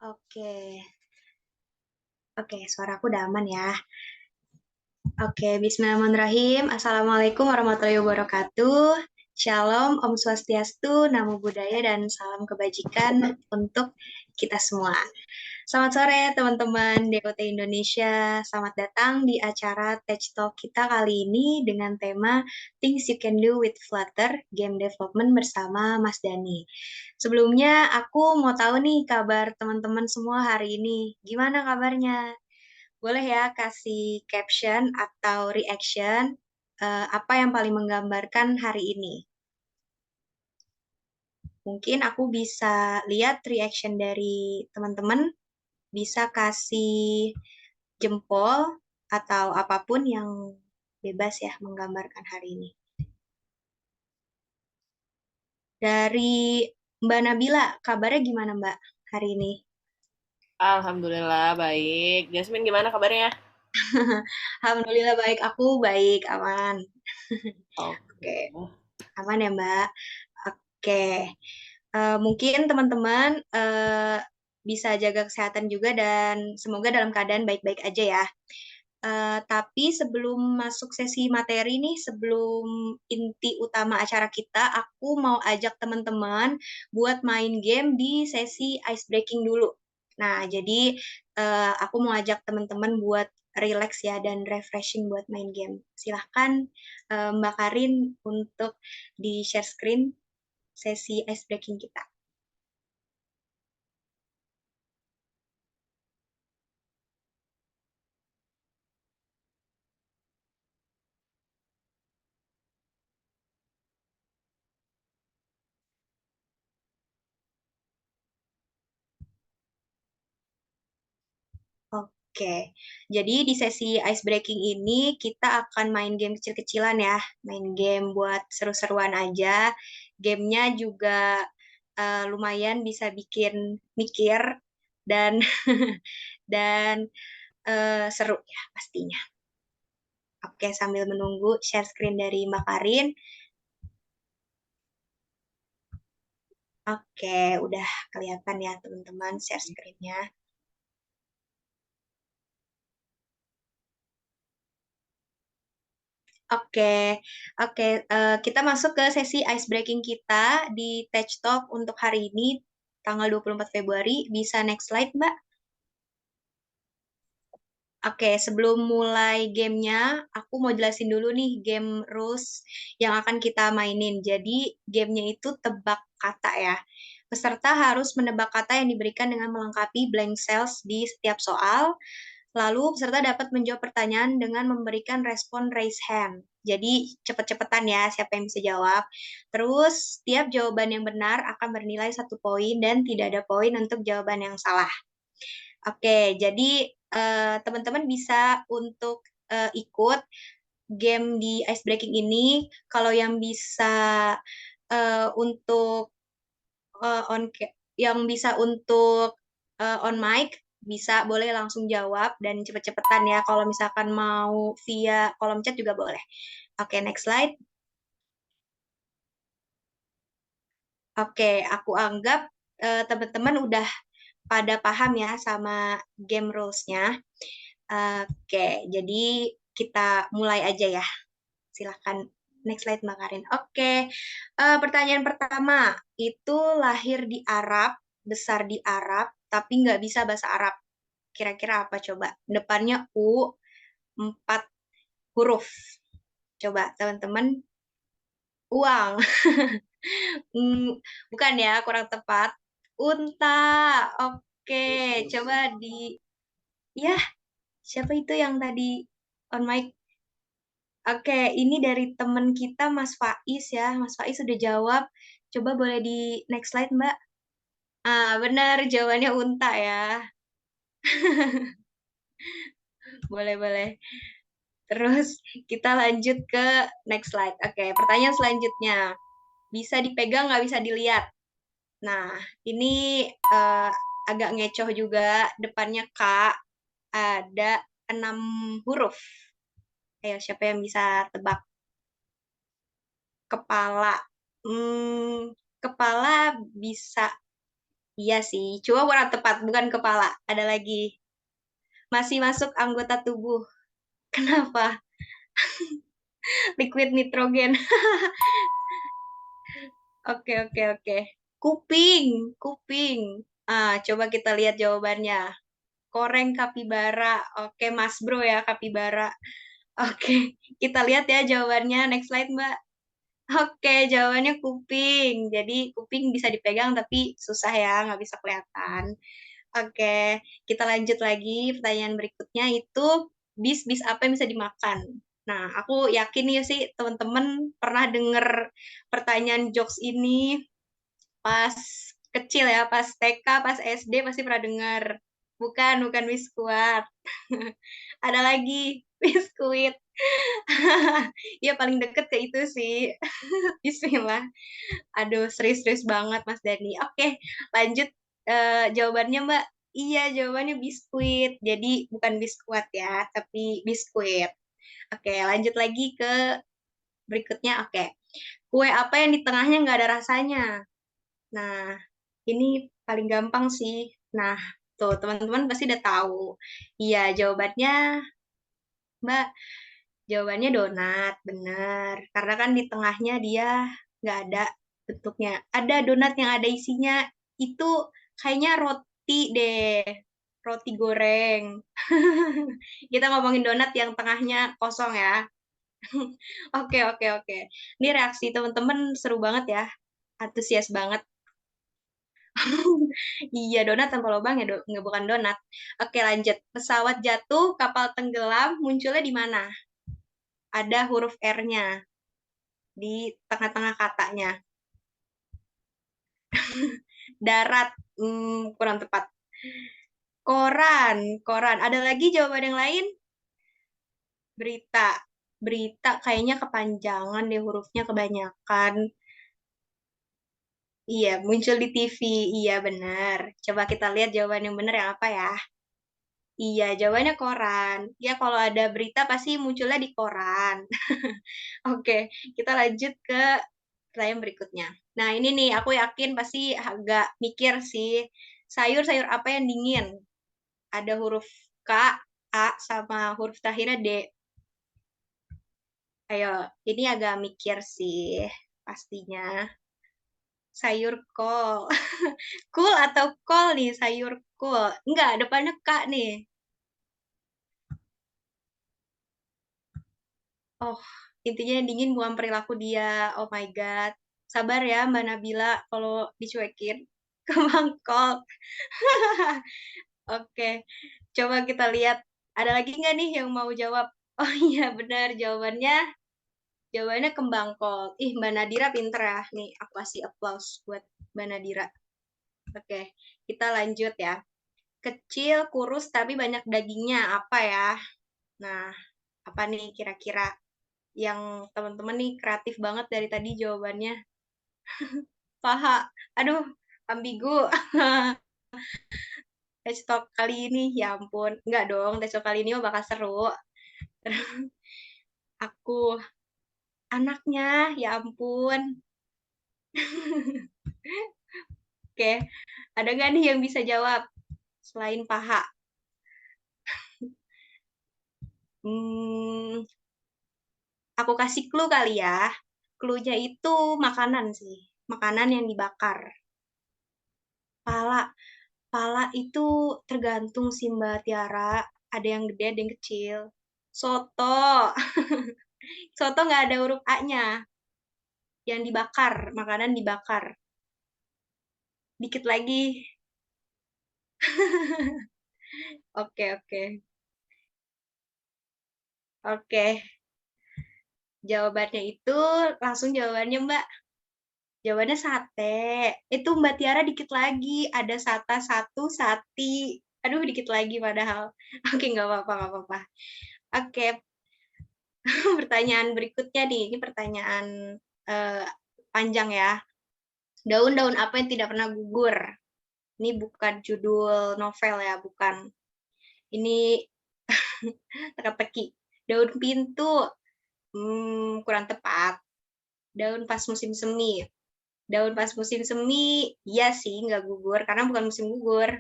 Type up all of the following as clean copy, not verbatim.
Oke, oke, suaraku udah aman ya. Oke, Bismillahirrahmanirrahim. Assalamualaikum warahmatullahi wabarakatuh. Shalom, Om Swastiastu, Namo Buddhaya, dan salam kebajikan untuk kita semua. Selamat sore teman-teman DOT Indonesia. Selamat datang di acara Tech Talk kita kali ini dengan tema Things You Can Do with Flutter Game Development bersama Mas Dani. Sebelumnya aku mau tahu nih kabar teman-teman semua hari ini. Gimana kabarnya? Boleh ya kasih caption atau reaction apa yang paling menggambarkan hari ini. Mungkin aku bisa lihat reaction dari teman-teman, bisa kasih jempol atau apapun yang bebas ya menggambarkan hari ini. Dari Mbak Nabila, kabarnya gimana Mbak hari ini? Alhamdulillah baik. Jasmine gimana kabarnya? Alhamdulillah baik, aku baik, aman. Oke. Oke, aman ya Mbak. Oke, mungkin teman-teman bisa jaga kesehatan juga dan semoga dalam keadaan baik-baik aja ya. Tapi sebelum masuk sesi materi nih, sebelum inti utama acara kita, aku mau ajak teman-teman buat main game di sesi ice breaking dulu. Nah, jadi aku mau ajak teman-teman buat relax ya dan refreshing buat main game. Silahkan Mbak Karin untuk di share screen sesi ice breaking kita. Oke, jadi di sesi ice breaking ini kita akan main game kecil-kecilan ya, main game buat seru-seruan aja. Gamenya juga lumayan bisa bikin mikir dan dan seru ya pastinya. Oke, sambil menunggu share screen dari Mbak Karin. Oke, udah kelihatan ya teman-teman share screen-nya. Oke, oke, kita masuk ke sesi ice breaking kita di Tech Talk untuk hari ini, tanggal 24 Februari. Bisa next slide, Mbak? Oke, sebelum mulai gamenya, aku mau jelasin dulu nih game rules yang akan kita mainin. Jadi, gamenya itu tebak kata ya. Peserta harus menebak kata yang diberikan dengan melengkapi blank cells di setiap soal. Lalu peserta dapat menjawab pertanyaan dengan memberikan respon raise hand. Jadi cepet-cepetan ya siapa yang bisa jawab. Terus setiap jawaban yang benar akan bernilai 1 poin dan tidak ada poin untuk jawaban yang salah. Oke, jadi teman-teman bisa untuk ikut game di ice breaking ini. Kalau yang bisa untuk yang bisa untuk on mic bisa boleh langsung jawab dan cepet-cepetan ya. Kalau misalkan mau via kolom chat juga boleh. Oke, next slide. Oke, aku anggap teman-teman udah pada paham ya sama game rules-nya. Oke, jadi kita mulai aja ya. Silahkan next slide Mbak Karin. Oke, pertanyaan pertama, itu lahir di Arab, besar di Arab, tapi nggak bisa bahasa Arab. Kira-kira apa coba? Depannya U, 4 huruf. Coba teman-teman, uang. Bukan ya, kurang tepat. Unta. Oke, coba di... Ya, siapa itu yang tadi on mic? Oke, ini dari teman kita Mas Faiz ya. Mas Faiz sudah jawab. Coba boleh di next slide, Mbak. Ah, benar jawabannya unta ya. Boleh, boleh. Terus kita lanjut ke next slide. Oke, pertanyaan selanjutnya. Bisa dipegang, nggak bisa dilihat. Nah, ini eh, agak ngecoh juga. Depannya K, ada 6 huruf. Ayo, siapa yang bisa tebak? Kepala. Kepala bisa. Iya sih, cuma kurang tepat, bukan kepala. Ada lagi. Masih masuk anggota tubuh. Kenapa? Liquid nitrogen. Oke, oke, oke. Kuping, kuping. Coba kita lihat jawabannya. Koreng kapibara. Oke, Mas Bro ya, kapibara. Oke, kita lihat ya jawabannya. Next slide, Mbak. Oke, jawabannya kuping. Jadi kuping bisa dipegang tapi susah ya, nggak bisa kelihatan. Oke, kita lanjut lagi. Pertanyaan berikutnya itu bis apa yang bisa dimakan? Nah, aku yakin nih sih teman-teman pernah denger pertanyaan jokes ini pas kecil ya, pas TK, pas SD pasti pernah dengar. Bukan biskuit. Ada lagi, biskuit. Ya paling deket ke itu sih. Bismillah. Aduh, serius-serius banget Mas Dani. Oke, lanjut jawabannya Mbak. Iya, jawabannya biskuit. Jadi bukan biskuit ya, tapi biskuit. Oke, lanjut lagi ke berikutnya. Oke, kue apa yang di tengahnya nggak ada rasanya? Nah, ini paling gampang sih. Nah, tuh teman-teman pasti udah tahu. Iya, jawabannya Mbak, jawabannya donat, bener. Karena kan di tengahnya dia nggak ada bentuknya. Ada donat yang ada isinya, itu kayaknya roti deh, roti goreng. Kita ngomongin donat yang tengahnya kosong ya. Oke, oke, oke. Ini reaksi teman-teman seru banget ya, antusias banget. Iya, donat tanpa lubang ya, nggak bukan donat. Oke, lanjut. Pesawat jatuh, kapal tenggelam, munculnya di mana? Ada huruf R-nya di tengah-tengah katanya. Darat, kurang tepat. Koran, koran. Ada lagi jawaban yang lain? Berita. Berita kayaknya kepanjangan deh hurufnya kebanyakan. Iya, muncul di TV. Iya, benar. Coba kita lihat jawaban yang benar yang apa ya? Iya, jawabannya koran. Ya, kalau ada berita pasti munculnya di koran. Oke, kita lanjut ke pertanyaan berikutnya. Nah, ini nih, aku yakin pasti agak mikir sih. Sayur-sayur apa yang dingin? Ada huruf K, A, sama huruf terakhirnya D. Ayo, ini agak mikir sih, pastinya. Sayur kol. Kul atau kol nih, sayur kol. Enggak, depannya K nih. Oh, intinya yang dingin bukan perilaku dia. Oh my God. Sabar ya Mbak Nabila kalau dicuekin ke mangkok. Oke, coba kita lihat. Ada lagi nggak nih yang mau jawab? Oh iya, benar. Jawabannya kembang kol. Ih, Mbak Nadira pinter ya. Nih, aku kasih applause buat Mbak Nadira. Oke, kita lanjut ya. Kecil, kurus, tapi banyak dagingnya. Apa ya? Nah, apa nih kira-kira yang teman-teman nih kreatif banget dari tadi jawabannya? Paha. Aduh, ambigu. Tes talk kali ini, ya ampun. Enggak dong, tes talk kali ini mah bakal seru. Aku anaknya, ya ampun. Oke, ada nggak nih yang bisa jawab selain paha? Hmm, aku kasih clue kali ya. Clue-nya itu makanan sih. Makanan yang dibakar. Pala. Pala itu tergantung sih Mbak Tiara. Ada yang gede, ada yang kecil. Soto. Soto nggak ada huruf A-nya. Yang dibakar. Makanan dibakar. Dikit lagi. Oke, oke. Oke. Jawabannya itu langsung jawabannya Mbak. Jawabannya sate. Itu Mbak Tiara dikit lagi. Ada sata satu, sati. Aduh, dikit lagi padahal. Oke, nggak apa-apa, nggak apa-apa. Oke, pertanyaan berikutnya nih. Ini pertanyaan eh, panjang ya. Daun-daun apa yang tidak pernah gugur? Ini bukan judul novel ya, bukan. Ini teka-teki. Daun pintu, kurang tepat. Daun pas musim semi. Daun pas musim semi, iya sih nggak gugur, karena bukan musim gugur.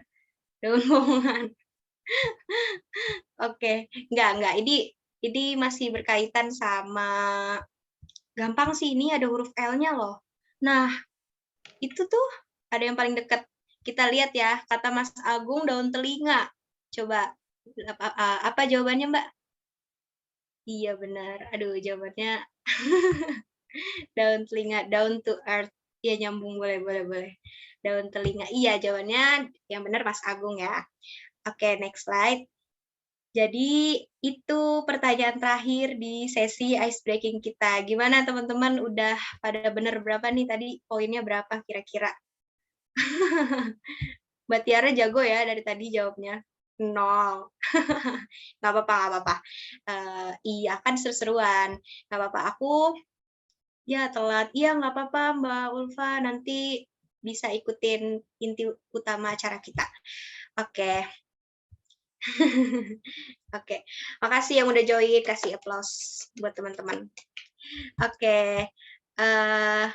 Daun bohongan. Oke, nggak. Ini masih berkaitan sama gampang sih, ini ada huruf L-nya loh. Nah, itu tuh ada yang paling dekat. Kita lihat ya, kata Mas Agung daun telinga. Coba, apa jawabannya, Mbak? Iya benar. Aduh, jawabannya daun telinga, down to earth. Iya nyambung, boleh. Daun telinga. Iya, jawabannya yang benar Mas Agung ya. Oke, next slide. Jadi itu pertanyaan terakhir di sesi ice breaking kita. Gimana teman-teman, udah pada bener berapa nih tadi, poinnya berapa kira-kira? Mbak Tiara jago ya dari tadi jawabnya. 0. Nggak apa-apa. Iya kan seru-seruan. Nggak apa-apa, aku ya telat. Iya nggak apa-apa Mbak Ulfa, nanti bisa ikutin inti utama acara kita. Oke. Oke, makasih yang udah join, kasih applause buat teman-teman. Oke,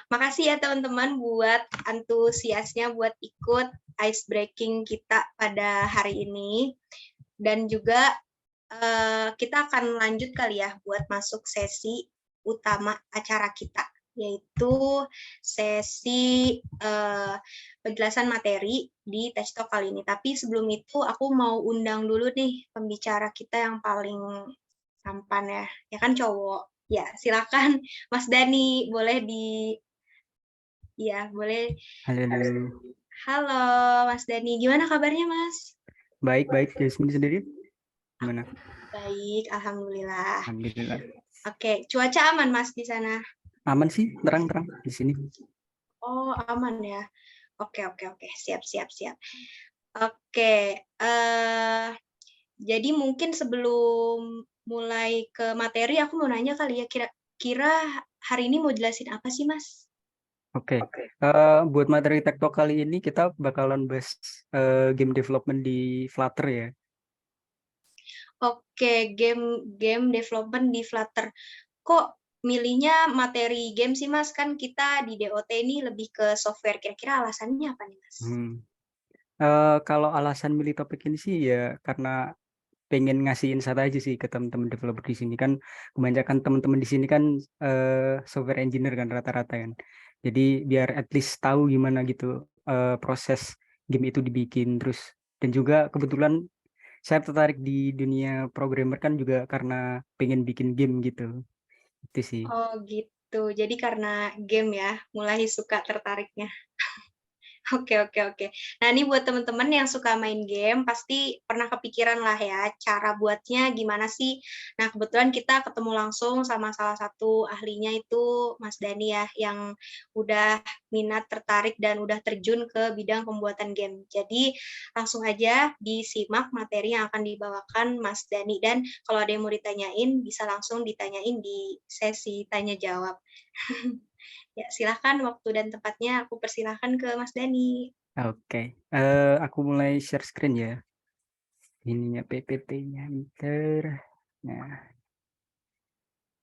makasih ya teman-teman buat antusiasnya buat ikut ice breaking kita pada hari ini. Dan juga kita akan lanjut kali ya buat masuk sesi utama acara kita, yaitu sesi penjelasan materi di TED Talk kali ini. Tapi sebelum itu aku mau undang dulu nih pembicara kita yang paling tampan ya kan cowok. Ya, silakan Mas Dani, boleh boleh. Halo. Halo Mas Dani, gimana kabarnya Mas? Baik, Jasmine sendiri gimana? Baik, alhamdulillah. Alhamdulillah. Oke, cuaca aman Mas di sana? Aman sih, terang di sini. Oh, aman ya. Oke. Siap. Oke, jadi mungkin sebelum mulai ke materi, aku mau nanya kali ya, kira-kira hari ini mau jelasin apa sih, Mas? Oke. Buat materi Tech Talk kali ini kita bakalan bahas game development di Flutter ya. Oke, game development di Flutter. Kok milihnya materi game sih, Mas? Kan kita di DOT ini lebih ke software. Kira-kira alasannya apa nih, Mas? Kalau alasan milih topik ini sih ya karena pengen ngasih insight aja sih ke teman-teman developer di sini kan. Kebanyakan teman-teman di sini kan software engineer kan rata-rata kan. Jadi biar at least tahu gimana gitu proses game itu dibikin terus. Dan juga kebetulan saya tertarik di dunia programmer kan juga karena pengen bikin game gitu. Itu sih. Oh gitu, jadi karena game ya, mulai suka tertariknya. Oke. Nah, ini buat teman-teman yang suka main game, pasti pernah kepikiran lah ya, cara buatnya gimana sih. Nah, kebetulan kita ketemu langsung sama salah satu ahlinya itu Mas Dani ya, yang udah minat, tertarik, dan udah terjun ke bidang pembuatan game. Jadi, langsung aja disimak materi yang akan dibawakan Mas Dani. Dan kalau ada yang mau ditanyain, bisa langsung ditanyain di sesi tanya-jawab. Ya, silahkan waktu dan tempatnya aku persilahkan ke Mas Dani. Oke. Aku mulai share screen ya. Ininya PPT-nya bentar. Nah.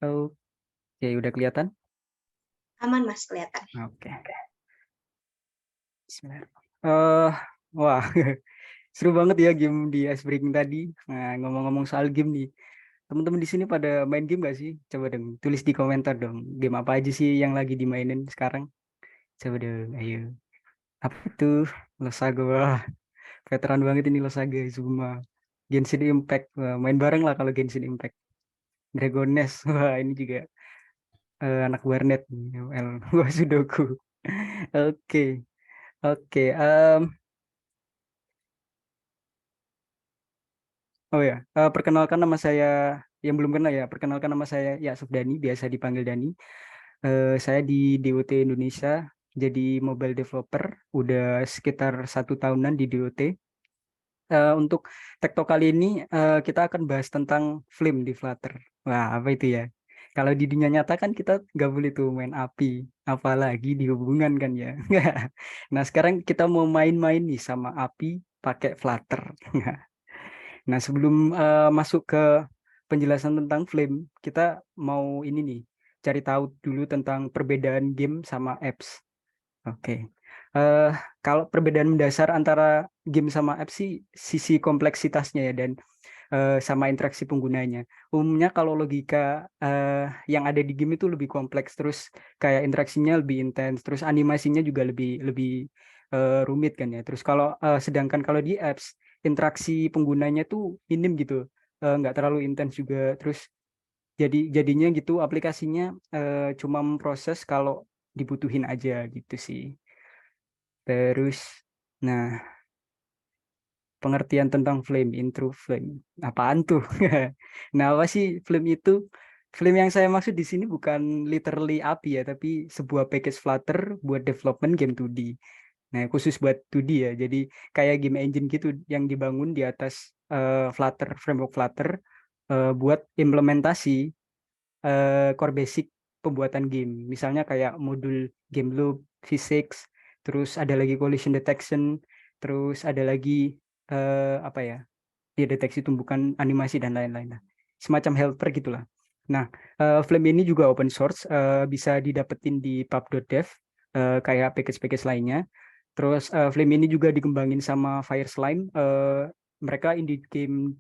Oke, udah kelihatan? Aman Mas, kelihatan. Oke. Wah, seru banget ya game di Ice Breaking tadi. Nah, ngomong-ngomong soal game nih. Teman-teman di sini pada main game gak sih? Coba dong, tulis di komentar dong. Game apa aja sih yang lagi dimainin sekarang? Coba dong, ayo. Apa itu? Losaga. Wah, veteran banget ini Losaga Zuma. Genshin Impact. Wah, main bareng lah kalau Genshin Impact. Dragon Nest. Wah, ini juga anak warnet. Wah, Sudoku. Oke. Oke. Oh ya, perkenalkan nama saya yang belum kenal ya. Perkenalkan nama saya Yasuf Dani, biasa dipanggil Dani. Saya di DOT Indonesia jadi mobile developer udah sekitar 1 tahunan di DOT. Untuk Tektok kali ini kita akan bahas tentang flame di Flutter. Wah, apa itu ya? Kalau di dunia nyata kan kita nggak boleh tuh main api, apalagi di hubungan kan ya. Nah, sekarang kita mau main-main nih sama api pakai Flutter. Nah, sebelum masuk ke penjelasan tentang flame, kita mau ini nih, cari tahu dulu tentang perbedaan game sama apps. Oke. Kalau perbedaan mendasar antara game sama app sih sisi kompleksitasnya ya dan sama interaksi penggunanya. Umumnya kalau logika yang ada di game itu lebih kompleks, terus kayak interaksinya lebih intens, terus animasinya juga lebih lebih rumit kan ya. Terus kalau sedangkan kalau di apps interaksi penggunanya tuh minim gitu, nggak terlalu intens juga. Terus jadinya gitu aplikasinya cuma memproses kalau dibutuhin aja gitu sih. Terus, nah pengertian tentang flame, intro flame. Apaan tuh? Nah, apa sih flame itu? Flame yang saya maksud di sini bukan literally api ya, tapi sebuah package Flutter buat development game 2D. Nah, khusus buat 2D ya. Jadi kayak game engine gitu yang dibangun di atas Flutter, framework Flutter buat implementasi core basic pembuatan game. Misalnya kayak modul game loop, physics, terus ada lagi collision detection, terus ada lagi apa ya? Dia deteksi tumbukan animasi dan lain-lain. Nah, semacam helper gitulah. Nah, Flame ini juga open source, bisa didapetin di pub.dev, kayak package-package lainnya. Terus Flame ini juga dikembangin sama Fireslime. Mereka indie game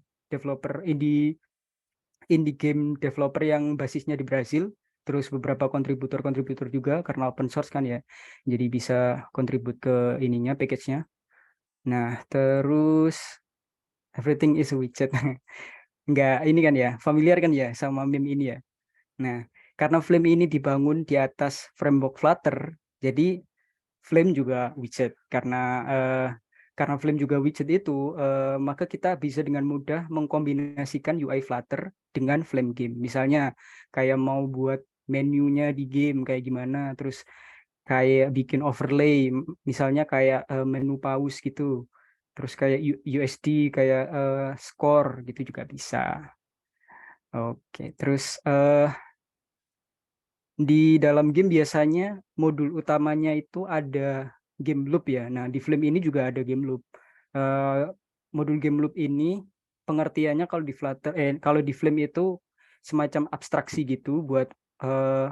developer yang basisnya di Brazil. Terus beberapa kontributor juga karena open source kan ya. Jadi bisa kontribut ke ininya, package-nya. Nah, terus everything is a widget. Nggak ini kan ya, familiar kan ya sama meme ini ya. Nah, karena Flame ini dibangun di atas framework Flutter, jadi Flame juga widget. Karena Flame juga widget itu, maka kita bisa dengan mudah mengkombinasikan UI Flutter dengan Flame game. Misalnya kayak mau buat menunya di game kayak gimana, terus kayak bikin overlay, misalnya kayak menu pause gitu. Terus kayak USD, kayak score gitu juga bisa. Oke, terus di dalam game biasanya modul utamanya itu ada game loop ya. Nah, di Flame ini juga ada game loop. Eh, Modul game loop ini pengertiannya kalau di Flame itu semacam abstraksi gitu buat eh,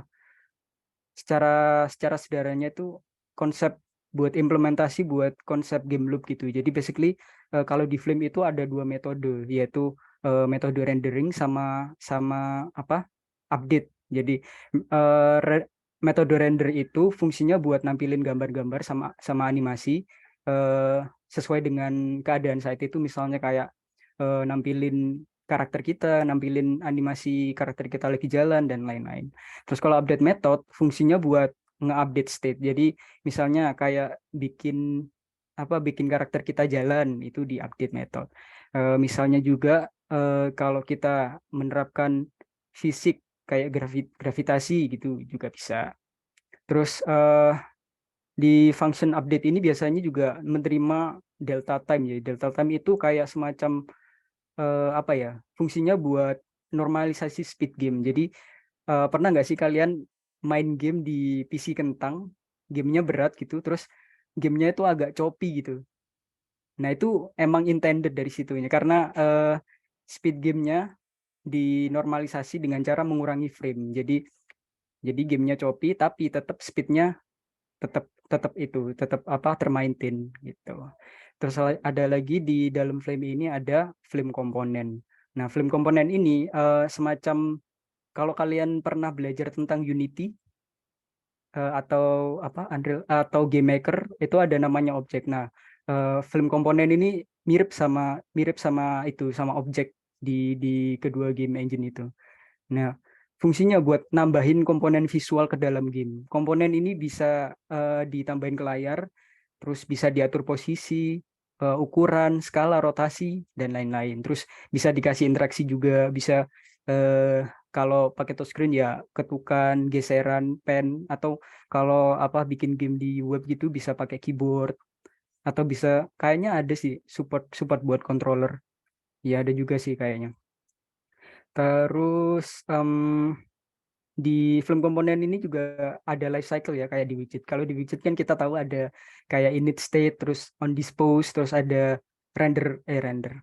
secara sederhananya itu konsep buat implementasi buat konsep game loop gitu. Jadi basically kalau di Flame itu ada dua metode, yaitu metode rendering sama sama apa update. Jadi eh, re- metode render itu fungsinya buat nampilin gambar-gambar sama sama animasi eh, sesuai dengan keadaan saat itu. Misalnya kayak nampilin karakter kita, nampilin animasi karakter kita lagi jalan dan lain-lain. Terus kalau update method fungsinya buat nge-update state. Jadi misalnya kayak bikin karakter kita jalan itu di update method. Misalnya juga kalau kita menerapkan fisik kayak gravitasi gitu juga bisa. Terus di function update ini biasanya juga menerima delta time ya. Delta time itu kayak semacam apa ya? Fungsinya buat normalisasi speed game. Jadi pernah nggak sih kalian main game di PC kentang, gamenya berat gitu, terus gamenya itu agak choppy gitu. Nah itu emang intended dari situnya karena speed gamenya dinormalisasi dengan cara mengurangi frame. Jadi gamenya choppy tapi tetap speednya tetap tetap itu tetap apa termaintain gitu. Terus ada lagi di dalam Flame ini ada Flame komponen. Nah Flame komponen ini semacam kalau kalian pernah belajar tentang Unity atau apa Unreal atau Game Maker itu ada namanya objek. Nah, film komponen ini mirip sama itu sama objek di kedua game engine itu. Nah, fungsinya buat nambahin komponen visual ke dalam game. Komponen ini bisa ditambahin ke layar, terus bisa diatur posisi, ukuran, skala, rotasi, dan lain-lain. Terus bisa dikasih interaksi juga, bisa kalau pakai touchscreen ya ketukan, geseran, pen, atau kalau apa bikin game di web gitu bisa pakai keyboard, atau bisa kayaknya ada sih support support buat controller. Ya ada juga sih kayaknya. Terus di film komponen ini juga ada life cycle ya kayak di widget. Kalau di widget kan kita tahu ada kayak init state, terus on dispose, terus ada render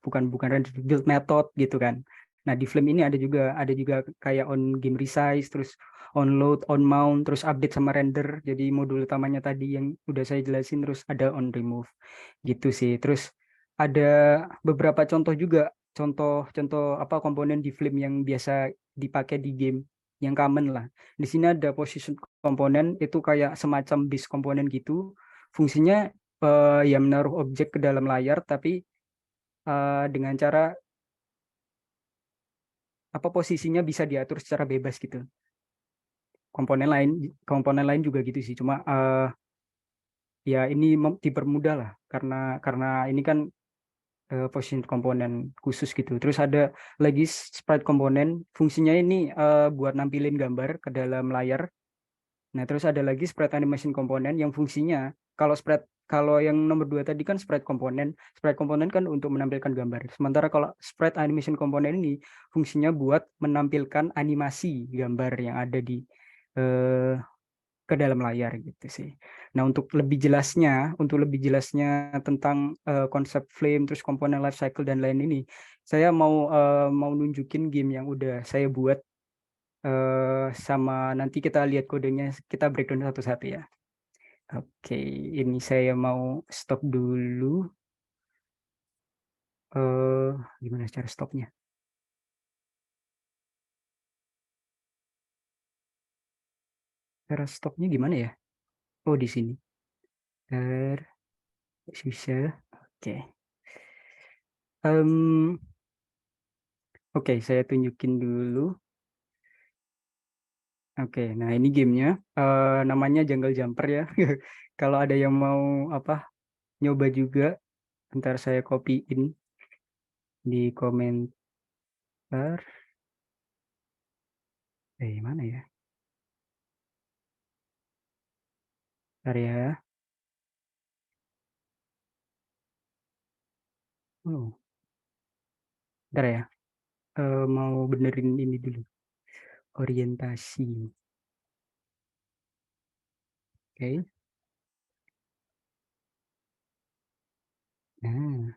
bukan bukan render build method gitu kan. Nah, di Flame ini ada juga kayak on game resize, terus on load, on mount, terus update sama render. Jadi modul utamanya tadi yang udah saya jelasin, terus ada on remove gitu sih. Terus ada beberapa contoh juga, contoh apa komponen di Flame yang biasa dipakai di game yang common lah. Di sini ada position komponen, itu kayak semacam base komponen gitu. Fungsinya ya menaruh objek ke dalam layar, tapi dengan cara apa posisinya bisa diatur secara bebas gitu. Komponen lain juga gitu sih. Cuma ya ini dipermudah lah karena ini kan position komponen khusus gitu. Terus ada lagi sprite komponen, fungsinya ini buat nampilin gambar ke dalam layar. Nah, terus ada lagi sprite animation komponen yang fungsinya kalau yang nomor 2 tadi kan sprite komponen kan untuk menampilkan gambar. Sementara kalau sprite animation komponen ini fungsinya buat menampilkan animasi gambar yang ada di ke dalam layar gitu sih. Nah, untuk lebih jelasnya tentang konsep Flame, terus komponen life cycle dan lain ini, saya mau nunjukin game yang udah saya buat, sama nanti kita lihat kodenya, kita breakdown satu-satu ya. Oke, ini saya mau stop dulu. Gimana cara stopnya? Cara stopnya gimana ya? Oh, di sini. Bisa. Oke. Oke, saya tunjukin dulu. Oke, nah ini gamenya namanya Jungle Jumper ya. Kalau ada yang mau apa nyoba juga, ntar saya copyin di komentar. Mana ya? Ntar ya. Oh, ntar ya. Mau benerin ini dulu. Orientasi. Oke. Nah.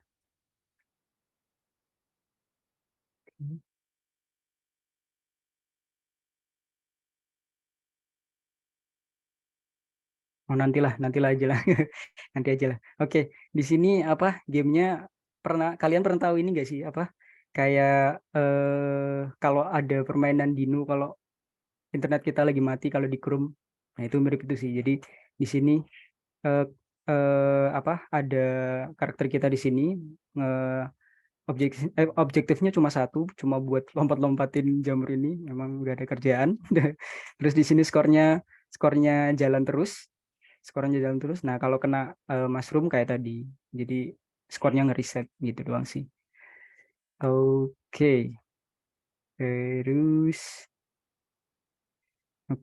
Oh, nantilah aja lah. Nanti aja lah. Oke, di sini apa gamenya kalian pernah tahu ini nggak sih apa kayak kalau ada permainan Dino kalau internet kita lagi mati kalau di Chrome, nah itu mirip itu sih. Jadi di sini eh, apa ada karakter kita di sini, objektifnya cuma satu, cuma buat lompat-lompatin jamur ini, emang nggak ada kerjaan. Terus di sini skornya jalan terus, Nah, kalau kena mushroom kayak tadi, jadi skornya ngereset gitu doang sih. Oke, terus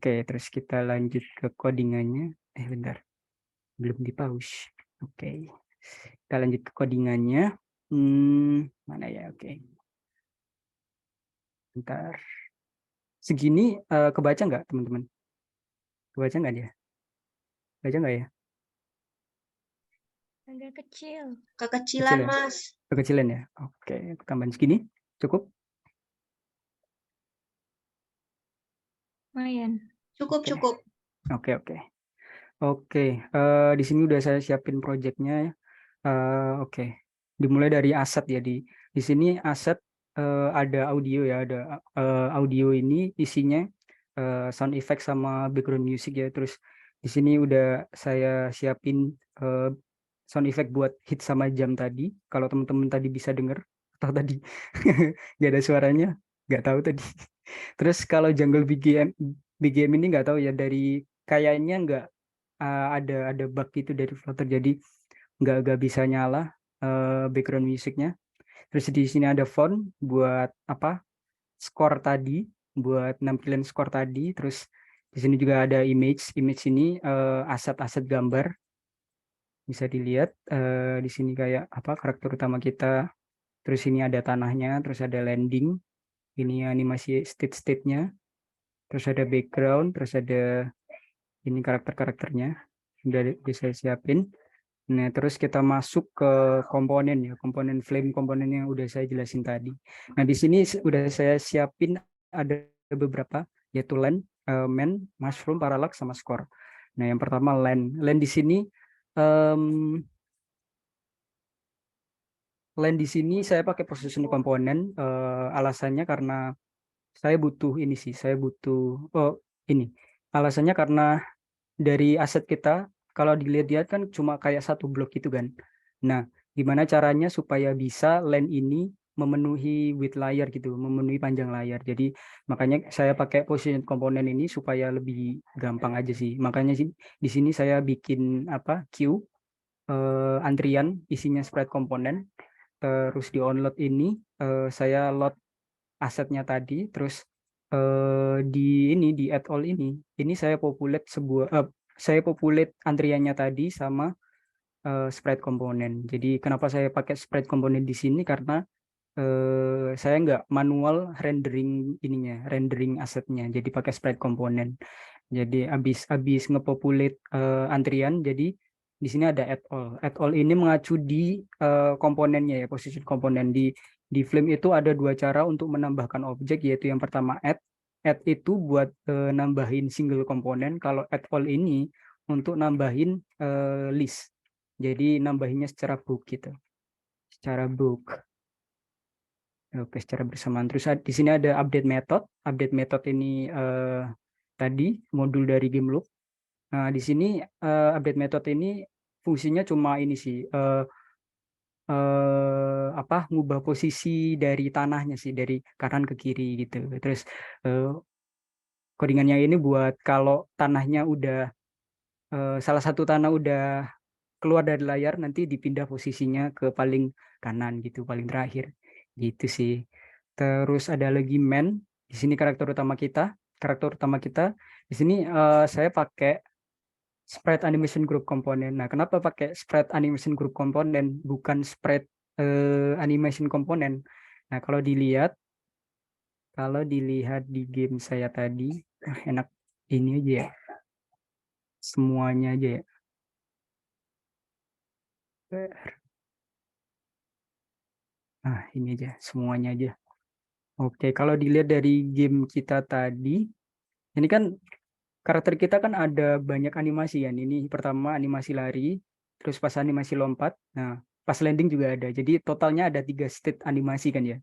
terus kita lanjut ke codingannya. Bentar, belum di pause. Oke, kita lanjut ke codingannya. Mana ya? Oke, bentar. Segini kebaca nggak teman-teman? Kebaca nggak dia? Baca nggak ya? Agak kecil. Kecil Kekecilan, ya? Mas. Kekecilan ya? Oke, aku tambahin segini. Cukup? Lumayan. Cukup, Oke. cukup. Oke, di sini udah saya siapin projectnya ya. Oke, dimulai dari aset ya. Di sini aset ada audio ya, ada audio ini isinya sound effect sama background music ya. Terus di sini udah saya siapin sound effect buat hit sama jam tadi. Kalau teman-teman tadi bisa denger atau tadi nggak ada suaranya, nggak tahu tadi. Terus kalau Jungle BGM ini nggak tahu ya, dari kayaknya nggak ada bug gitu dari Flutter, jadi nggak bisa nyala background musiknya. Terus di sini ada font buat apa skor tadi, buat nampilin skor tadi. Terus di sini juga ada image ini aset-aset gambar, bisa dilihat di sini kayak apa karakter utama kita. Terus ini ada tanahnya, terus ada landing, ini animasi state-nya, terus ada background, terus ada ini karakternya udah bisa siapin. Nah, terus kita masuk ke komponen ya, komponen flame, komponen yang udah saya jelasin tadi. Nah, di sini udah saya siapin ada beberapa, yaitu land, main, mushroom, parallax, sama score. Nah, yang pertama land. Land di sini land di sini saya pakai position komponen. Alasannya karena saya butuh ini sih, saya butuh ini. Alasannya karena dari aset kita, kalau dilihat-lihat kan cuma kayak satu blok gitu kan. Nah, gimana caranya supaya bisa LAN ini memenuhi width layar gitu, memenuhi panjang layar. Jadi makanya saya pakai position komponen ini supaya lebih gampang aja sih. Makanya sih di sini saya bikin queue, antrian isinya spread komponen. Terus di onload ini saya load asetnya tadi, terus di add all ini saya populate antriannya tadi sama spread komponen. Jadi kenapa saya pakai spread komponen di sini, karena saya nggak manual rendering asetnya, jadi pakai spread komponen. Jadi habis ngepopulate antrian, jadi di sini ada add all. Add all ini mengacu di komponennya ya, position komponen. Di Flame itu ada dua cara untuk menambahkan objek, yaitu yang pertama add. Add itu buat nambahin single komponen. Kalau add all ini untuk nambahin list. Jadi nambahinnya secara bulk gitu. Secara bulk. Oke, secara bersamaan. Terus di sini ada update method. Update method ini tadi modul dari game loop. Nah, di sini update method ini fungsinya cuma ini sih, ngubah posisi dari tanahnya sih, dari kanan ke kiri gitu. Terus codingannya ini buat kalau tanahnya udah salah satu tanah udah keluar dari layar, nanti dipindah posisinya ke paling kanan gitu, paling terakhir gitu sih. Terus ada lagi main. Di sini karakter utama kita. Di sini saya pakai spread animation group komponen. Nah, kenapa pakai spread animation group komponen bukan spread animation komponen? Nah, kalau dilihat di game saya tadi, enak ini aja ya. Semuanya aja ya. Nah, ini aja, semuanya aja. Oke, kalau dilihat dari game kita tadi, ini kan karakter kita kan ada banyak animasi kan. Ini pertama animasi lari, terus pas animasi lompat, nah pas landing juga ada. Jadi totalnya ada 3 state animasi kan ya.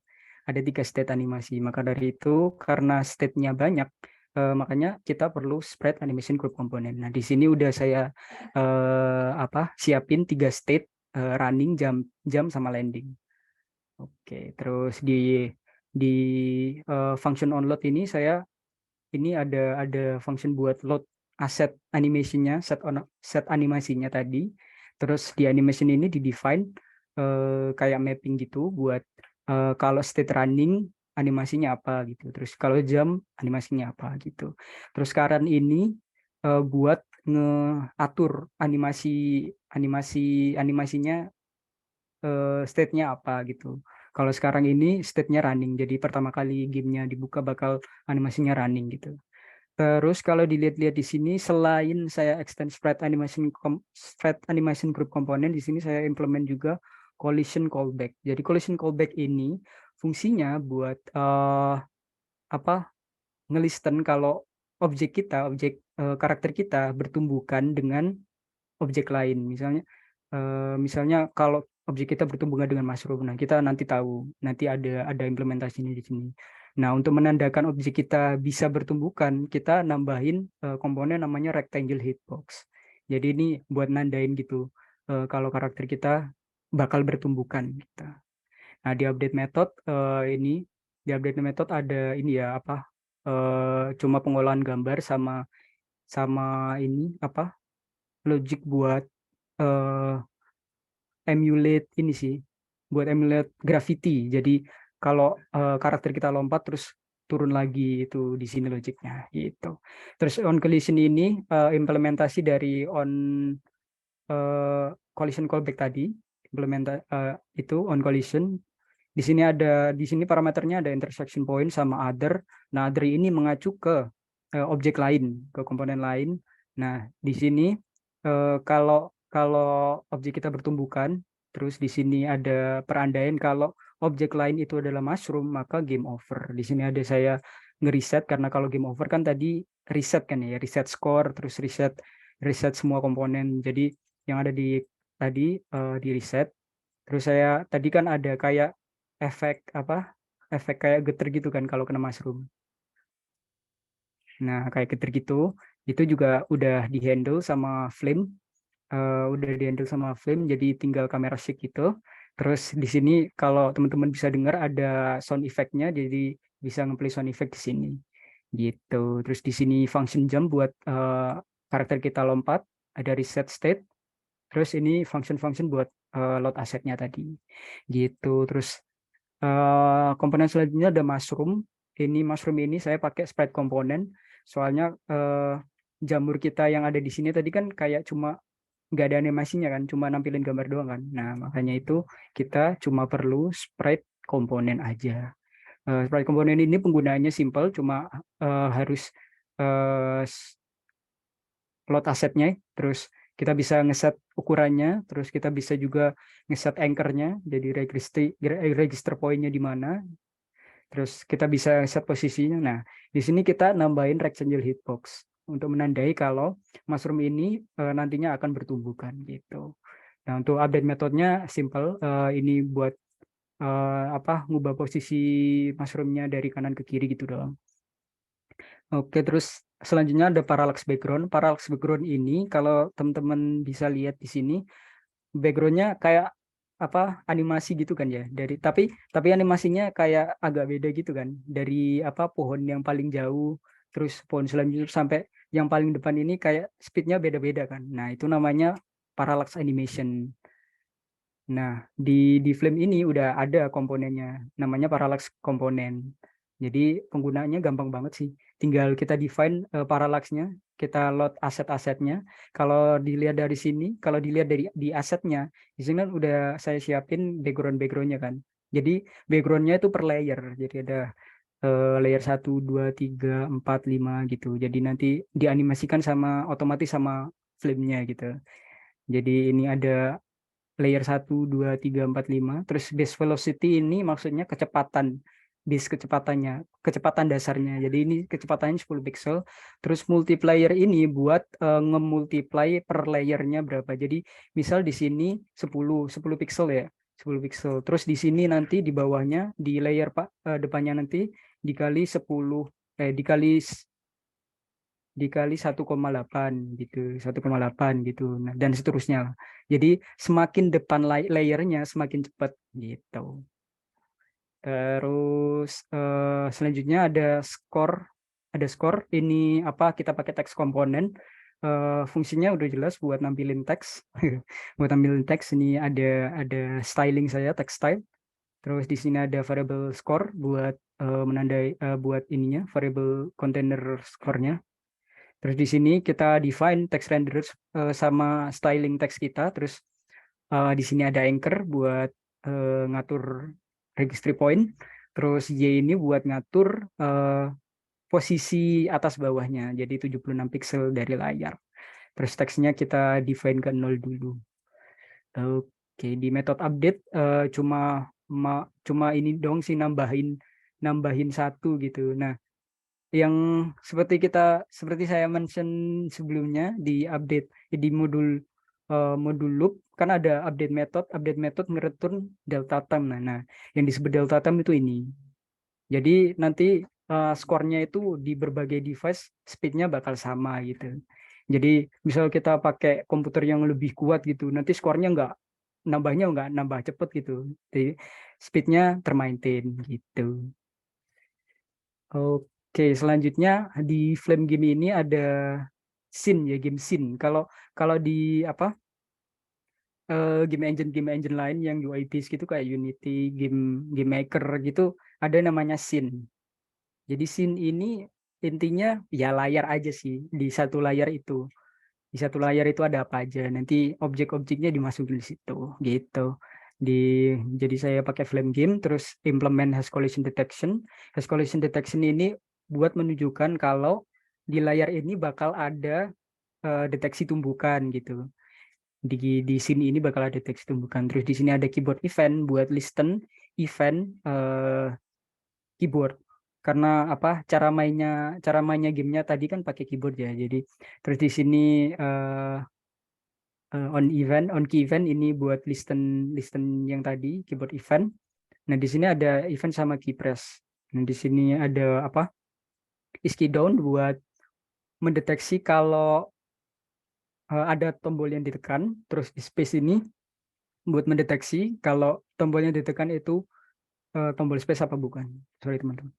Ada 3 state animasi. Maka dari itu karena state-nya banyak, makanya kita perlu spread animation group component. Nah di sini udah saya siapin 3 state, running, jam sama landing. Oke, terus di function onload ini ada function buat load aset animasinya, set animasinya tadi. Terus di animation ini di-define kayak mapping gitu buat kalau state running animasinya apa gitu. Terus kalau jam animasinya apa gitu. Terus current ini buat ngatur animasinya state-nya apa gitu. Kalau sekarang ini state-nya running, jadi pertama kali gamenya dibuka bakal animasinya running gitu. Terus kalau dilihat-lihat di sini, selain saya extend spread animation group komponen, di sini saya implement juga collision callback. Jadi collision callback ini fungsinya buat ngelisten kalau objek karakter kita bertumbukan dengan objek lain. Misalnya kalau objek kita berhubungan dengan mushroom, nah kita nanti tahu, nanti ada implementasinya di sini. Nah, untuk menandakan objek kita bisa bertumbukan, kita nambahin komponen namanya rectangle hitbox. Jadi ini buat nandain gitu kalau karakter kita bakal bertumbukan gitu. Nah, di update method ada ini ya cuma pengolahan gambar sama ini logic buat emulate gravity. Jadi kalau karakter kita lompat terus turun lagi, itu di sini logiknya gitu. Terus on collision ini implementasi dari collision callback tadi, itu on collision. Di sini parameternya ada intersection point sama other. Nah, other ini mengacu ke objek lain, ke komponen lain. Nah, di sini kalau kalau objek kita bertumbukan, terus di sini ada perandaian kalau objek lain itu adalah mushroom, maka game over. Di sini ada saya ngeriset, karena kalau game over kan tadi reset kan ya, reset score, terus reset semua komponen. Jadi yang ada di tadi di reset. Terus saya tadi kan ada kayak efek kayak geter gitu kan kalau kena mushroom. Nah, kayak geter gitu, itu juga udah di-handle sama Flame. Jadi tinggal kamera shake gitu. Terus di sini kalau teman-teman bisa dengar ada sound effect-nya, jadi bisa nge-play sound effect di sini. Gitu. Terus di sini function jump buat karakter kita lompat, ada reset state. Terus ini function-function buat load asetnya tadi. Gitu. Terus komponen selanjutnya ada mushroom. Mushroom ini saya pakai sprite komponen. Soalnya jamur kita yang ada di sini tadi kan kayak cuma nggak ada animasinya kan, cuma nampilin gambar doang kan. Nah, makanya itu kita cuma perlu sprite komponen aja. Sprite komponen ini penggunaannya simple, cuma harus load asetnya, terus kita bisa ngeset ukurannya, terus kita bisa juga ngeset anchor-nya, jadi register point-nya di mana, terus kita bisa set posisinya. Nah, di sini kita nambahin rectangle hitbox untuk menandai kalau mushroom ini nantinya akan bertumbukan gitu. Nah, untuk update metodenya simple, ini buat ngubah posisi mushroomnya dari kanan ke kiri gitu doang. Oke, terus selanjutnya ada parallax background. Parallax background ini kalau teman-teman bisa lihat di sini, backgroundnya kayak animasi gitu kan ya, tapi animasinya kayak agak beda gitu kan, dari pohon yang paling jauh, terus pohon selanjutnya sampai yang paling depan ini kayak speednya beda-beda kan. Nah, itu namanya parallax animation. Nah, di Flame ini udah ada komponennya, namanya parallax komponen. Jadi penggunaannya gampang banget sih. Tinggal kita define parallax-nya, kita load aset-asetnya. Kalau dilihat dari sini, kalau dilihat di asetnya, di sini kan udah saya siapin background-backgroundnya kan. Jadi backgroundnya itu per layer. Jadi ada layer 1, 2, 3, 4, 5 gitu. Jadi nanti dianimasikan sama otomatis sama Flame-nya gitu. Jadi ini ada layer 1, 2, 3, 4, 5. Terus base velocity ini maksudnya kecepatan. Base kecepatan dasarnya. Jadi ini kecepatannya 10 pixel. Terus multiplier ini buat nge-multiply per layernya berapa. Jadi misal di sini 10 pixel ya. 10 pixel. Terus di sini nanti di bawahnya, di layer depannya nanti dikali 10, dikali 1,8 gitu, 1,8 gitu. Nah, dan seterusnya. Jadi semakin depan layernya semakin cepat gitu. Terus selanjutnya ada score. Ini kita pakai text komponen. Fungsinya udah jelas buat nampilin teks. Buat nampilin teks ini ada styling saya, text style. Terus di sini ada variable score buat menandai buat ininya, variable container score-nya. Terus di sini kita define text renderer sama styling teks kita. Terus di sini ada anchor buat ngatur registry point. Terus Y ini buat ngatur posisi atas bawahnya. Jadi 76 pixel dari layar. Terus teksnya kita define ke 0 dulu. Oke, di metode update cuma ini dong sih, nambahin satu gitu. Nah, yang seperti saya mention sebelumnya di update di modul loop kan ada update method nge-return delta time. Nah, yang disebut delta time itu ini. Jadi nanti skornya itu di berbagai device speednya bakal sama gitu. Jadi misal kita pakai komputer yang lebih kuat gitu, nanti skornya nambahnya nggak nambah cepet gitu. Jadi speednya termaintain gitu. Oke, selanjutnya di Flame Game ini ada scene ya, game scene. Kalau di game engine lain yang UI based gitu kayak Unity, game maker gitu, ada namanya scene. Jadi scene ini intinya ya layar aja sih, di satu layar itu. Di satu layar itu ada apa aja. Nanti objek-objeknya dimasukin di situ gitu. Jadi saya pakai Flame Game, terus implement hash collision detection. Hash collision detection ini buat menunjukkan kalau di layar ini bakal ada deteksi tumbukan gitu. Di sini ini bakal ada teks tumbukan. Terus di sini ada keyboard event buat listen event keyboard. Karena apa? Cara mainnya gamenya tadi kan pakai keyboard ya. Jadi terus di sini on key event ini buat listen yang tadi keyboard event. Nah di sini ada event sama key press. Nah di sini ada apa? Is key down buat mendeteksi kalau ada tombol yang ditekan. Terus space ini buat mendeteksi kalau tombolnya ditekan itu tombol space apa bukan. Sorry teman-teman,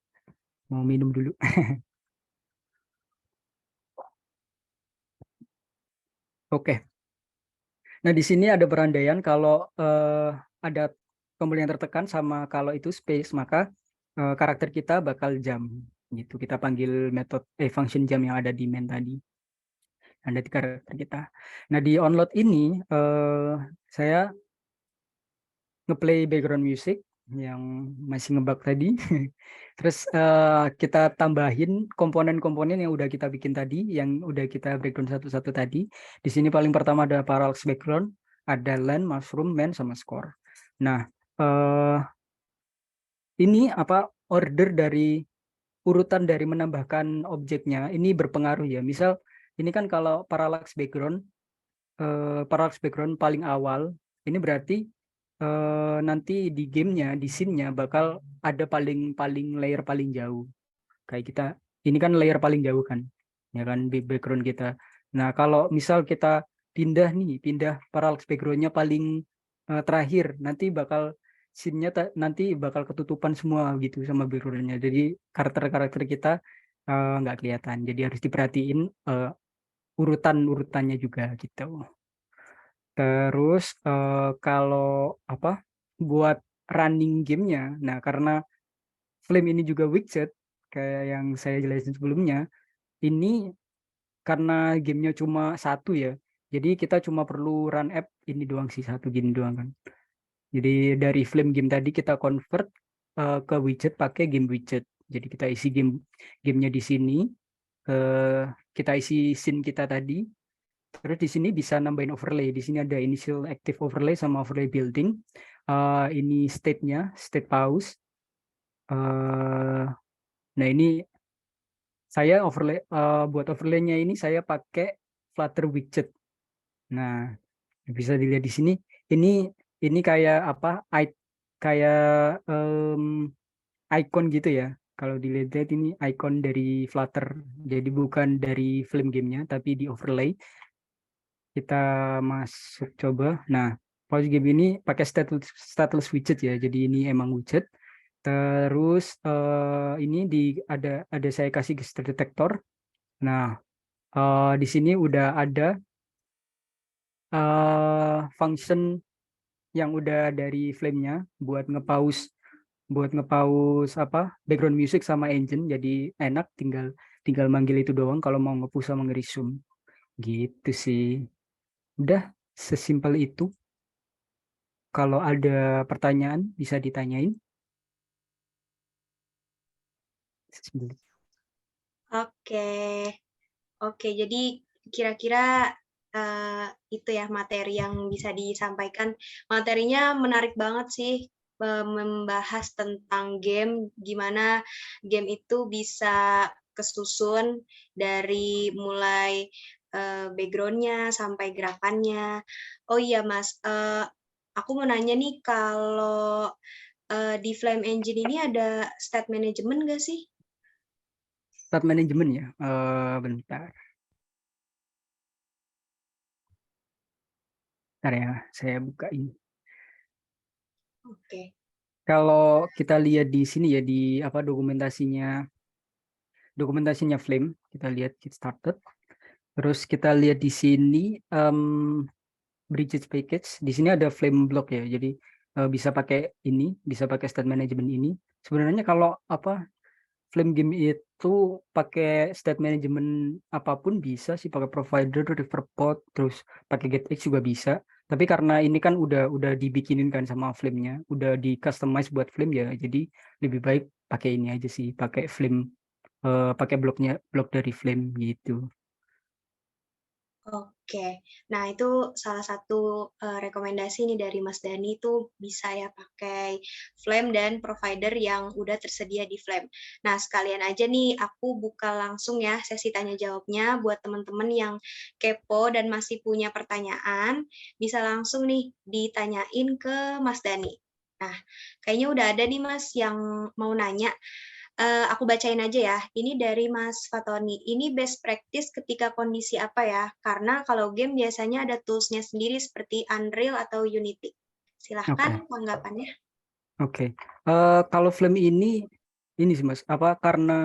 mau minum dulu. Oke. Nah di sini ada perandaian kalau ada tombol yang tertekan sama kalau itu space, maka karakter kita bakal jump gitu. Kita panggil metode function jump yang ada di main tadi. Ada di karakter kita. Nah di onload ini saya ngeplay background music yang masih ngebug tadi. Terus kita tambahin komponen-komponen yang udah kita bikin tadi, yang udah kita breakdown satu-satu tadi. Di sini paling pertama ada parallax background, ada land, mushroom, main, sama score. Nah, ini apa order dari urutan dari menambahkan objeknya ini berpengaruh ya. Misal ini kan kalau parallax background paling awal, ini berarti nanti di gamenya, di scene-nya bakal ada paling layer paling jauh. Kayak kita, ini kan layer paling jauh kan, ya kan background kita. Nah kalau misal kita pindah parallax background-nya paling terakhir, nanti bakal scene-nya nanti bakal ketutupan semua gitu sama background-nya. Jadi karakter kita nggak kelihatan. Jadi harus diperhatiin urutannya juga gitu. Terus kalau apa buat running gamenya, nah karena Flame ini juga widget kayak yang saya jelasin sebelumnya, ini karena gamenya cuma satu ya, jadi kita cuma perlu run app ini doang sih, satu gini doang kan. Jadi dari Flame game tadi kita convert ke widget pakai game widget. Jadi kita isi gamenya di sini, kita isi scene kita tadi. Terus di sini bisa nambahin overlay. Di sini ada initial active overlay sama overlay building. Ini state-nya, state pause. Nah ini saya overlay buat overlay-nya ini saya pakai Flutter widget. Nah bisa dilihat di sini. Ini kayak apa? Kayak icon gitu ya. Kalau dilihat ini icon dari Flutter. Jadi bukan dari Flame game-nya, tapi di overlay. Kita masuk coba. Nah, pause game ini pakai stateless widget ya. Jadi ini emang widget. Terus ini ada saya kasih gesture detector. Nah, di sini udah ada function yang udah dari Flame-nya buat ngepause apa background music sama engine. Jadi enak tinggal manggil itu doang kalau mau nge-push sama nge-resume. Gitu sih. Udah sesimpel itu. Kalau ada pertanyaan bisa ditanyain. Oke, jadi kira-kira itu ya materi yang bisa disampaikan. Materinya menarik banget sih, membahas tentang game, gimana game itu bisa kesusun dari mulai background-nya sampai gerakannya. Oh iya Mas, aku mau nanya nih kalau di Flame Engine ini ada state management nggak sih? State management ya, bentar. Bentar ya, saya buka ini. Oke. Kalau kita lihat di sini ya di apa dokumentasinya Flame, kita lihat get started. Terus kita lihat di sini bridges package. Di sini ada Flame block ya. Jadi bisa pakai state management ini. Sebenarnya kalau apa Flame game itu pakai state management apapun bisa sih, pakai provider, riverpod, terus pakai getx juga bisa. Tapi karena ini kan udah dibikinin kan sama Flame-nya, udah di customize buat Flame ya. Jadi lebih baik pakai ini aja sih, pakai Flame, pakai blok dari Flame gitu. Oke. Nah, itu salah satu, rekomendasi nih dari Mas Dani itu bisa ya pakai Flame dan provider yang udah tersedia di Flame. Nah, sekalian aja nih aku buka langsung ya sesi tanya jawabnya buat teman-teman yang kepo dan masih punya pertanyaan, bisa langsung nih ditanyain ke Mas Dani. Nah, kayaknya udah ada nih Mas yang mau nanya. Aku bacain aja ya. Ini dari Mas Fatoni. Ini best practice ketika kondisi apa ya? Karena kalau game biasanya ada tools-nya sendiri seperti Unreal atau Unity. Oke, Silahkan tanggapannya. oke. Kalau Flame ini sih Mas, apa? Karena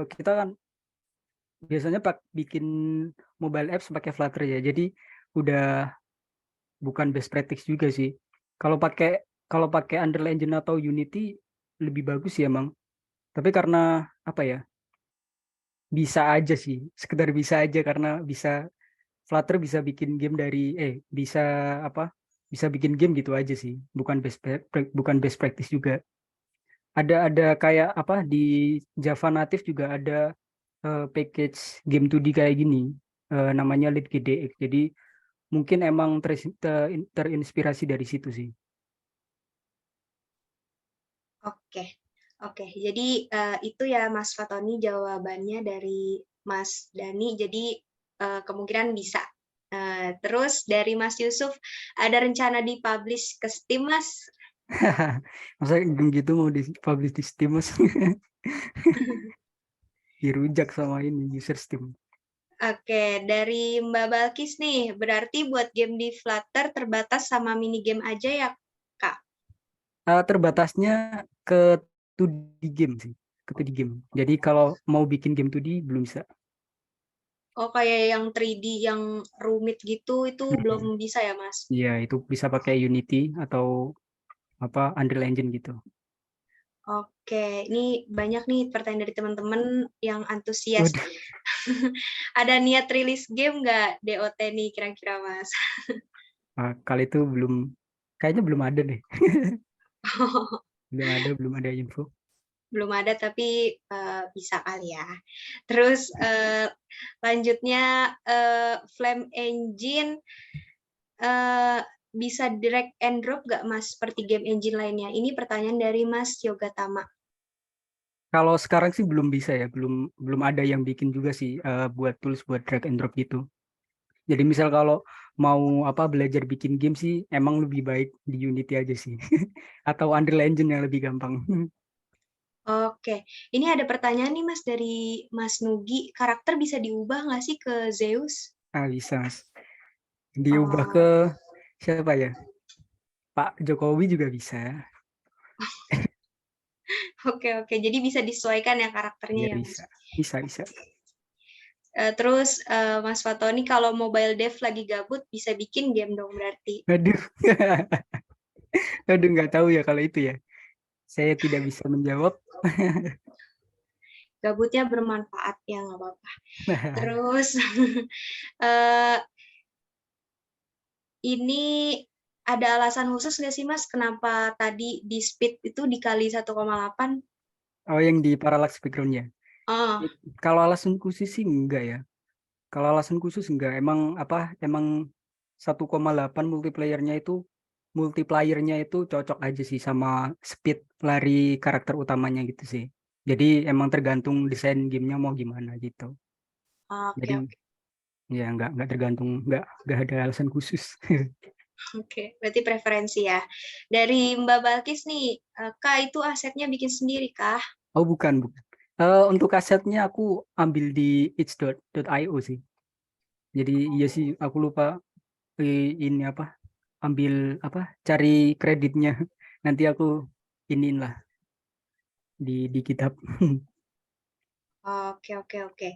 kita kan biasanya bikin mobile apps pakai Flutter ya. Jadi udah bukan best practice juga sih. Kalau pakai Unreal Engine atau Unity lebih bagus ya, Mang. Tapi karena apa ya? Bisa aja sih, sekedar bisa aja karena Flutter bisa bikin game bisa apa? Bisa bikin game gitu aja sih. Bukan best practice juga. Ada kayak apa di Java native juga ada package game 2D kayak gini, namanya LeetGDX. Jadi mungkin emang terinspirasi dari situ sih. Oke. Oke, jadi itu ya Mas Fatoni jawabannya dari Mas Dani. Jadi kemungkinan bisa. Terus dari Mas Yusuf, ada rencana dipublish ke Steam, Mas? Masa game gitu mau di-publish di Steam, Mas? Dirujak sama ini user Steam. Oke, dari Mbak Balkis nih, berarti buat game di Flutter terbatas sama mini game aja ya, Kak? Terbatasnya ke 2D game sih, ke 2D game. Jadi kalau mau bikin game 2D belum bisa. Oh, kayak yang 3D yang rumit gitu, itu belum Mm-mm. bisa ya, Mas? Iya, itu bisa pakai Unity atau apa Unreal Engine gitu. Oke, ini banyak nih pertanyaan dari teman-teman yang antusias. Waduh, Ada niat rilis game nggak DOT nih kira-kira, Mas? kali itu kayaknya belum ada deh. Belum ada info. Belum ada, tapi bisa kali ya. Terus lanjutnya Flame Engine bisa drag and drop nggak Mas seperti game engine lainnya? Ini pertanyaan dari Mas Yoga Tama. Kalau sekarang sih belum bisa ya, belum belum ada yang bikin juga sih buat tools buat drag and drop gitu. Jadi misal kalau mau apa belajar bikin game sih emang lebih baik di Unity aja sih. Atau Unreal Engine yang lebih gampang. Oke, ini ada pertanyaan nih Mas dari Mas Nugi. Karakter bisa diubah nggak sih ke Zeus? Bisa, Mas. Diubah ke Oh, siapa ya? Pak Jokowi juga bisa. oke oke. Jadi bisa disesuaikan ya karakternya Ya ya Mas. bisa. Bisa. Terus Mas Fatoni kalau mobile dev lagi gabut bisa bikin game dong berarti. Aduh. Aduh nggak tahu ya kalau itu ya. Saya tidak bisa menjawab. Gabutnya bermanfaat ya nggak apa-apa. Terus eh, ini ada alasan khusus nggak sih Mas kenapa tadi di speed itu dikali 1,8? Oh, yang di parallax background-nya. Oh, Kalau alasan khusus sih enggak ya. Kalau alasan khusus enggak. Emang 1,8 multiplayernya itu cocok aja sih sama speed lari karakter utamanya gitu sih. Jadi emang tergantung desain gamenya mau gimana gitu. oke Jadi oke. ya nggak tergantung, nggak ada alasan khusus. Oke, berarti preferensi ya. Dari Mbak Balkis nih, Kak itu asetnya bikin sendiri kah? Oh bukan. Untuk asetnya aku ambil di itch.io sih. Jadi iya sih aku lupa ini apa ambil apa cari kreditnya. Nanti aku iniin lah di GitHub. Oke oke oke.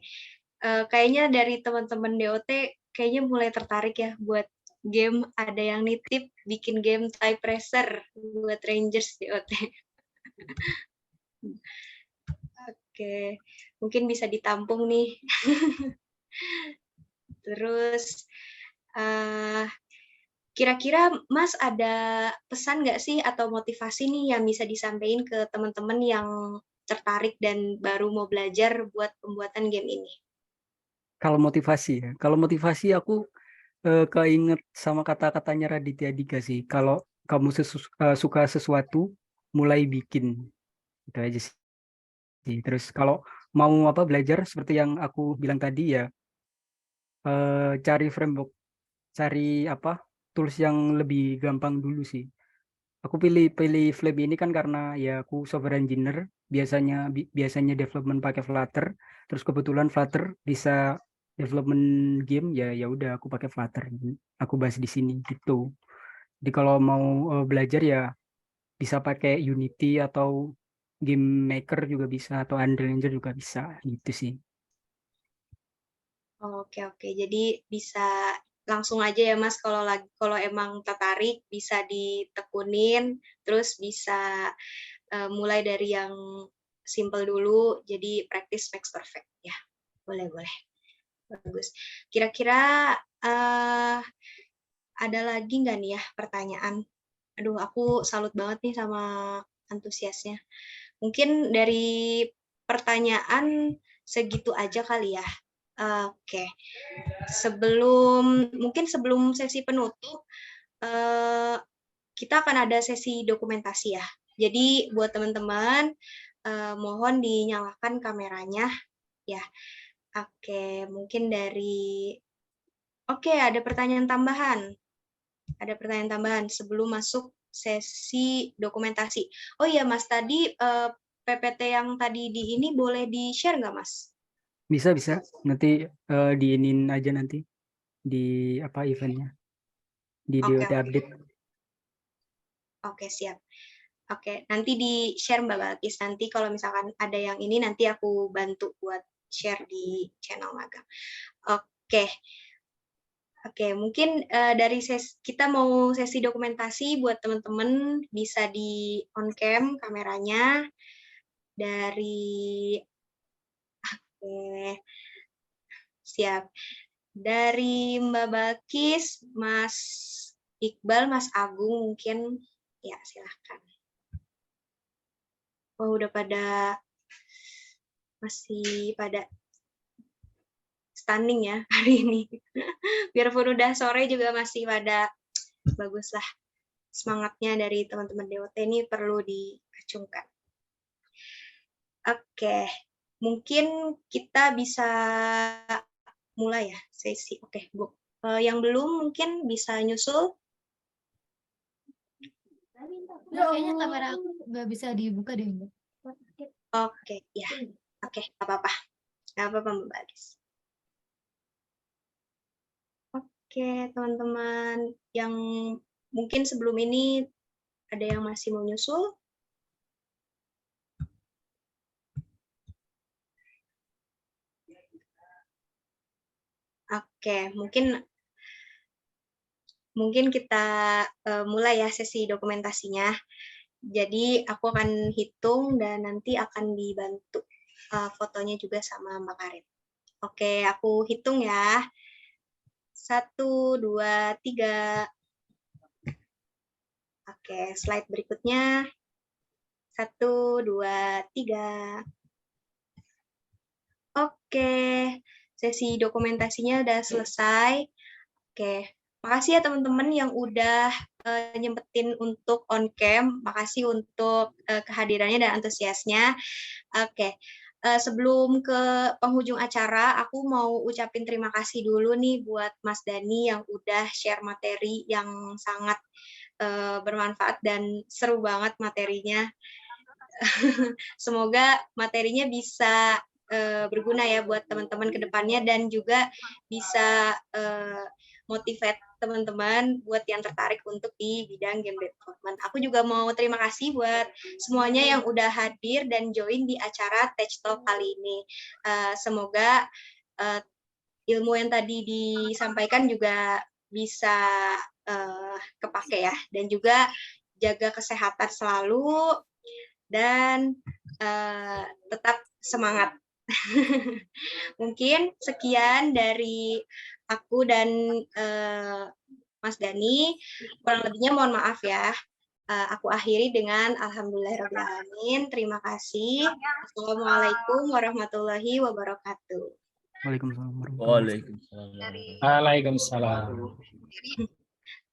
Kayaknya dari teman-teman DOT kayaknya mulai tertarik ya buat game. Ada yang nitip bikin game Type Racer buat Rangers DOT. Oke, mungkin bisa ditampung nih. Terus uh, kira-kira Mas ada pesan nggak sih atau motivasi nih yang bisa disampaikan ke teman-teman yang tertarik dan baru mau belajar buat pembuatan game ini? Kalau motivasi aku keinget sama kata-katanya Raditya Dika sih. Kalau kamu suka sesuatu, mulai bikin. Itu aja sih. Terus kalau mau belajar seperti yang aku bilang tadi ya, cari framework, cari tools yang lebih gampang dulu sih. Aku pilih Flame ini kan karena ya aku software engineer, biasanya development pakai Flutter, terus kebetulan Flutter bisa development game, ya udah aku pakai Flutter. Aku bahas di sini gitu. Jadi kalau mau belajar ya bisa pakai Unity atau Game Maker juga bisa, atau Unreal Engine juga bisa gitu sih. Oke, jadi bisa langsung aja ya Mas, kalau emang tertarik bisa ditekunin, terus bisa mulai dari yang simple dulu, jadi practice makes perfect ya. Boleh. Bagus. Kira-kira ada lagi nggak nih ya pertanyaan? Aduh, aku salut banget nih sama antusiasnya. Mungkin dari pertanyaan segitu aja kali ya. Oke. Sebelum sesi penutup, kita akan ada sesi dokumentasi ya. Jadi buat teman-teman, mohon dinyalakan kameranya ya. Oke, mungkin ada pertanyaan tambahan. Ada pertanyaan tambahan sebelum masuk sesi dokumentasi. Oh iya Mas, tadi PPT yang tadi di ini boleh di-share nggak Mas? Bisa. Nanti diinin aja nanti di eventnya, di DOT update. Oke, siap. Oke, nanti di-share Mbak Balkis. Nanti kalau misalkan ada yang ini, nanti aku bantu buat share di channel magang. Oke, mungkin dari kita mau sesi dokumentasi buat teman-teman bisa di on cam kameranya dari siap. Dari Mbak Balkis, Mas Iqbal, Mas Agung mungkin ya silahkan. Oh, masih pada stunning ya hari ini. Biarpun udah sore juga masih pada bagus lah. Semangatnya dari teman-teman DOT ini perlu diacungkan. Oke, mungkin kita bisa mulai ya sesi. Oke, Bu. Yang belum mungkin bisa nyusul. Kayaknya kamera aku nggak bisa dibuka deh, Mbak. Oke, ya. Oke, nggak apa-apa. Nggak apa-apa, Mbak Baris. Oke, teman-teman yang mungkin sebelum ini ada yang masih mau nyusul? Oke, mungkin kita mulai ya sesi dokumentasinya. Jadi aku akan hitung dan nanti akan dibantu fotonya juga sama Mbak Karin. Oke, aku hitung ya. 1, 2, 3. Oke, slide berikutnya. 1, 2, 3. Oke, sesi dokumentasinya udah selesai. Oke, makasih ya teman-teman yang udah nyempetin untuk on cam. Makasih untuk kehadirannya dan antusiasnya. Oke, sebelum ke penghujung acara, aku mau ucapin terima kasih dulu nih buat Mas Dani yang udah share materi yang sangat bermanfaat dan seru banget materinya. Semoga materinya bisa berguna ya buat teman-teman ke depannya dan juga bisa motivate teman-teman buat yang tertarik untuk di bidang game development. Aku juga mau terima kasih buat semuanya yang udah hadir dan join di acara Tech Talk kali ini. Semoga ilmu yang tadi disampaikan juga bisa kepake ya, dan juga jaga kesehatan selalu dan tetap semangat. Mungkin sekian dari aku dan Mas Dani. Kurang lebihnya mohon maaf ya. aku akhiri dengan alhamdulillahirrahmanirrahim. Terima kasih. Assalamualaikum warahmatullahi wabarakatuh. Waalaikumsalam warahmatullahi Waalaikumsalam. Waalaikumsalam.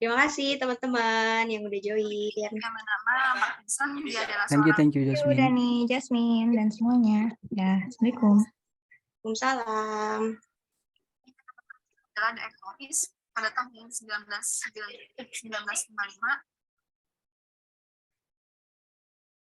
Terima kasih teman-teman yang udah join. Thank you Jasmine. Dani, Jasmine, dan semuanya. Ya, Assalamualaikum. Waalaikumsalam. Adalah The Economist pada tahun 1955